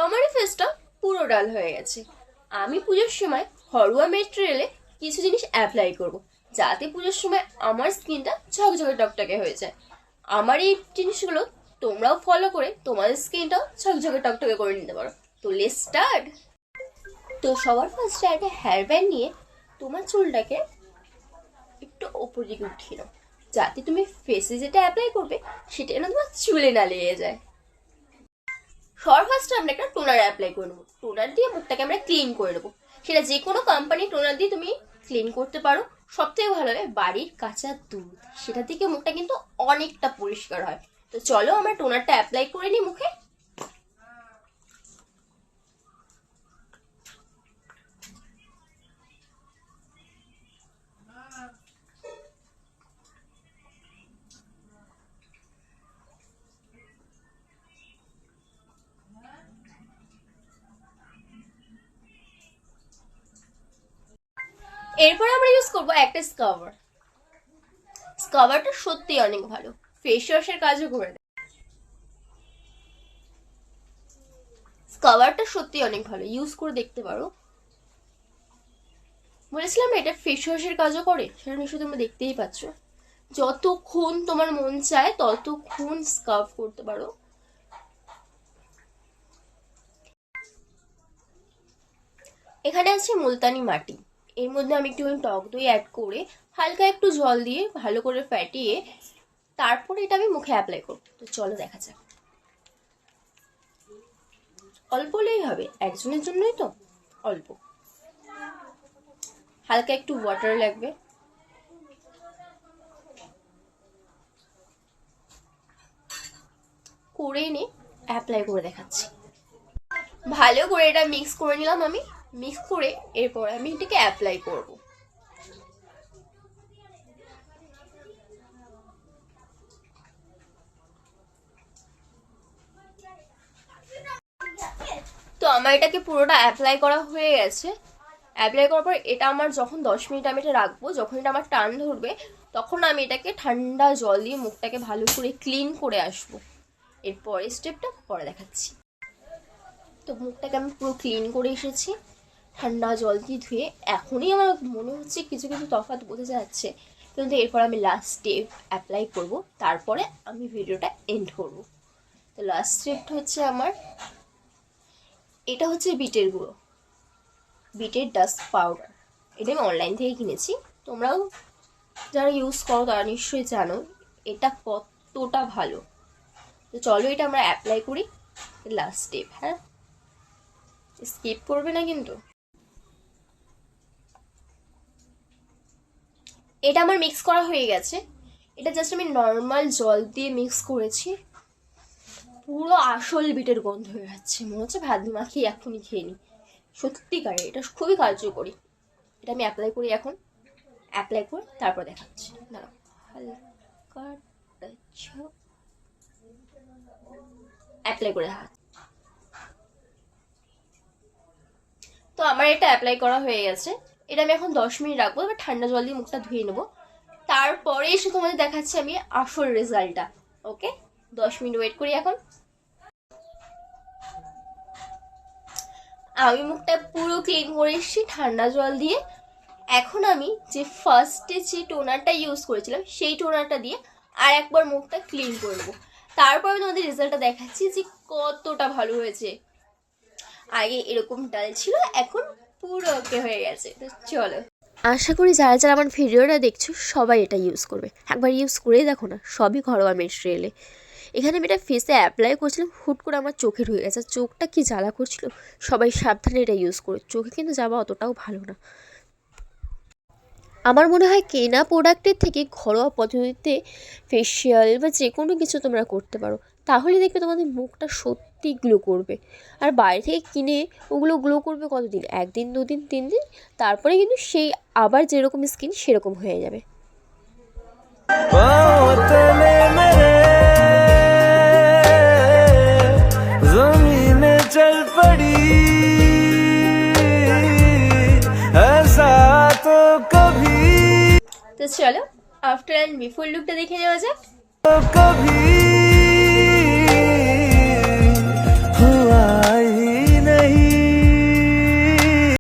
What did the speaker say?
আমারই ফেসটা পুরো ডাল হয়ে গেছে। আমি পুজোর সময় ঘরোয়া মেটেরিয়ালে কিছু জিনিস অ্যাপ্লাই করব, যাতে পুজোর সময় আমার স্কিনটা ঝকঝকে টকটকে হয়ে যায়। আমার এই জিনিসগুলো তোমরাও ফলো করে তোমাদের স্কিনটাও ঝকঝকে টকটকে করে নিতে পারো। তো লেটস স্টার্ট। তো সবার ফার্স্টে একটা হেয়ার ব্যান্ড নিয়ে তোমার চুলটাকে একটু ওপর দিকে উঠিয়ে নাও, যাতে তুমি ফেসে যেটা অ্যাপ্লাই করবে সেটা যেন তোমার চুলে না লেগে যায়। সবার ফার্স্টে আমরা একটা টোনার অ্যাপ্লাই করে নেবো। টোনার দিয়ে মুখটাকে আমরা ক্লিন করে নেবো। সেটা যে কোনো কোম্পানি টোনার দিয়ে তুমি ক্লিন করতে পারো। সব থেকে ভালো হবে বাড়ির কাঁচা দুধ, সেটা থেকে মুখটা কিন্তু অনেকটা পরিষ্কার হয়। তো চলো আমরা টোনারটা অ্যাপ্লাই করে নিই মুখে। এরপর আমরা ইউজ করবো একটা স্কাবার। স্কাবারটা সত্যি অনেক ভালো, ফেস ওয়াশের কাজও করে দেয়। স্কাবারটা সত্যি অনেক ভালো, ইউজ করে দেখতে পারো। বলেছিলাম না এটা ফেস ওয়াশের কাজও করে, সেটা নিশ্চয়ই তোমরা দেখতেই পাচ্ছ। যতক্ষণ তোমার মন চায় ততক্ষণ স্কার্ফ করতে পারো। এখানে আছে মুলতানি মাটি, এর মধ্যে আমি একটু টক দই অ্যাড করে হালকা একটু জল দিয়ে ভালো করে ফ্যাটিয়ে তারপরে এটা আমি মুখে অ্যাপ্লাই করবো। তো চলো দেখা যাক। অল্প হলেই হবে, একজনের জন্যই তো অল্প। হালকা একটু ওয়াটার লাগবে। করে এনে অ্যাপ্লাই করে দেখাচ্ছি। ভালো করে এটা মিক্স করে নিলাম আমি। মিক্স করে এরপর আমি এটাকে অ্যাপ্লাই করব। তো আমার এটাকে পুরোটা অ্যাপ্লাই করা হয়ে গেছে। অ্যাপ্লাই করার পর এটা আমার যখন 10 মিনিট আমি এটা রাখবো, যখন এটা আমার টান ধরবে তখন আমি এটাকে ঠান্ডা জল দিয়ে মুখটাকে ভালো করে ক্লিন করে আসবো। এরপরের স্টেপটা পরে দেখাচ্ছি। তো মুখটাকে আমি পুরো ক্লিন করে এসেছি ঠান্ডা জল দিয়ে ধুয়ে। এখনই আমার মনে হচ্ছে কিছু কিছু তফাৎ বোঝা যাচ্ছে, কিন্তু এরপর আমি লাস্ট স্টেপ অ্যাপ্লাই করব, তারপরে আমি ভিডিওটা এন্ড করব। তো লাস্ট স্টেপটা হচ্ছে আমার, এটা হচ্ছে বিটের গুঁড়ো, বিটের ডাস্ট পাউডার। এটা আমি অনলাইন থেকে কিনেছি, তোমরাও যারা ইউজ করো তারা নিশ্চয়ই জানো এটা কতটা ভালো। তো চলো এটা আমরা অ্যাপ্লাই করি, লাস্ট স্টেপ। হ্যাঁ, স্কিপ করবে না কিন্তু। এটা আমার মিক্স করা হয়ে গেছে। এটা জাস্ট আমি নর্মাল জল দিয়ে মিক্স করেছি। পুরো আসল বিটের গন্ধ হয়ে যাচ্ছে, মনে হচ্ছে ভাত মাখিয়ে এখনই খেয়ে নিই। সত্যিকারে এটা খুবই কার্যকরী। এটা আমি অ্যাপ্লাই করি এখন। অ্যাপ্লাই করে তারপর দেখাচ্ছি। দাঁড়াও, হালকা অ্যাপ্লাই করে দেখাচ্ছি। তো আমার এটা অ্যাপ্লাই করা হয়ে গেছে। এটা আমি এখন 10 মিনিট রাখবো, এবার ঠান্ডা জল দিয়ে মুখটা ধুয়ে নেবো। তারপরে এসে তোমাদের দেখাচ্ছি আমি আসল রেজাল্টটা। ওকে, 10 মিনিট ওয়েট করি এখন। আমি মুখটা পুরো ক্লিন করে এসেছি ঠান্ডা জল দিয়ে। এখন আমি যে ফার্স্টে যে টোনারটা ইউজ করেছিলাম সেই টোনারটা দিয়ে আর একবার মুখটা ক্লিন করে নেবো। তারপর আমি তোমাদের রেজাল্টটা দেখাচ্ছি যে কতটা ভালো হয়েছে। আগে এরকম ডাল ছিল, এখন পুরো ওকে হয়ে গেছে। তো চলো, আশা করি যারা যারা আমার ভিডিওটা দেখছো সবাই এটা ইউজ করবে। একবার ইউজ করেই দেখো না, সবই ঘরোয়া মেটেরিয়ালে। এখানে আমি এটা ফেসে অ্যাপ্লাই করছিলাম, হুট করে আমার চোখে ঢুকে গেছে। চোখটা কি জ্বালা করছিল। সবাই সাবধানে এটা ইউজ করে, চোখে কিন্তু যাওয়া অতটাও ভালো না। আমার মনে হয় কেনা প্রোডাক্টের থেকে ঘরোয়া পদ্ধতিতে ফেসিয়াল বা যে কোনো কিছু তোমরা করতে পারো, তাহলে দেখবে তোমাদের মুখটা সত্যি গ্লো করবে। আর বাইরে থেকে কিনে ওগুলো গ্লো করবে কতদিন, 1 দিন 2 দিন 3 দিন, তারপরে কিন্তু সেই আবার যেরকম স্কিন সেরকম হয়ে যাবে। চল পড়ি ऐसा तो कभी। तो चलो आफ्टर एंड बिफोर लुकটা দেখে নেওয়া যাক। कभी